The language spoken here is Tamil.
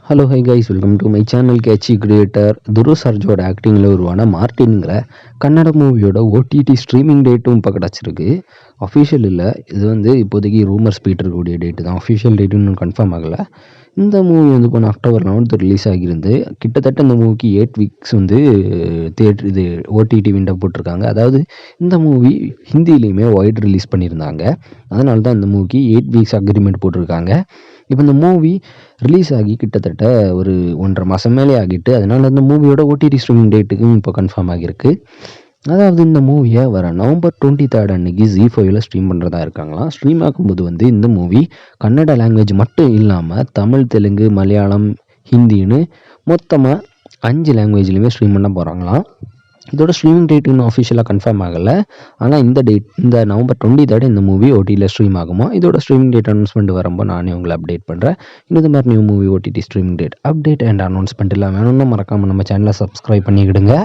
Hello hi guys, welcome to my channel. Catchy creator துரு சர்ஜோட ஆக்டிங்கில் உருவான மார்டின்ங்கிற கன்னட மூவியோட ஓடிடி ஸ்ட்ரீமிங் டேட்டும் இப்போ கிடச்சிருக்கு. அஃபிஷியல் இல்லை, இது இப்போதைக்கு ரூமர்ஸ் போயிட்டு இருக்கக்கூடிய டேட்டு தான். அஃபிஷியல் டேட்டு இன்னும் கன்ஃபார்ம் ஆகலை. இந்த மூவி போன அக்டோபர் 9 ரிலீஸ் ஆகியிருந்து கிட்டத்தட்ட இந்த மூவிக்கு 8 வீக்ஸ் இது ஓடிடி விண்டோ போட்டிருக்காங்க. அதாவது இந்த மூவி ஹிந்திலையுமே ஒய்ட் ரிலீஸ் பண்ணியிருந்தாங்க. அதனால தான் இந்த மூவிக்கு 8 வீக்ஸ் அக்ரிமெண்ட் போட்டிருக்காங்க. இப்போ இந்த மூவி ரிலீஸ் ஆகி கிட்டத்தட்ட ஒரு 1.5 மாதம் மேலே ஆகிட்டு, அதனால் இந்த மூவியோட ஓடிடி ஸ்ட்ரீமிங் டேட்டுக்கும் இப்போ கன்ஃபார்ம் ஆகியிருக்கு. அதாவது இந்த மூவியை வர நவம்பர் 23 அன்னைக்கு ZEE5ல் ஸ்ட்ரீம் பண்ணுறதா இருக்காங்களாம். ஸ்ட்ரீம் ஆகும்போது இந்த மூவி கன்னட லாங்குவேஜ் மட்டும் இல்லாமல் தமிழ், தெலுங்கு, மலையாளம், ஹிந்தின்னு மொத்தமாக 5 லாங்குவேஜ்லையுமே ஸ்ட்ரீம் பண்ண போகிறாங்களாம். இதோட ஸ்ட்ரீமிங் டேட் இன்னும் அஃபிஷியலாக கன்ஃபார்ம் ஆகலை. ஆனால் இந்த நவம்பர் 23 இந்த மூவி ஓடிடியில் ஸ்ட்ரீம் ஆகுமா. இதோட ஸ்ட்ரீமிங் டேட் அனௌன்ஸ்மெண்ட் வரும்போது நானே உங்களை அப்டேட் பண்ணுறேன். இன்னும் இது மாதிரி new movie OTT streaming date update and announcement எல்லாம் வேணும்னா மறக்காமல் நம்ம சேனலை சப்ஸ்கிரைப் பண்ணிக்கிடுங்க.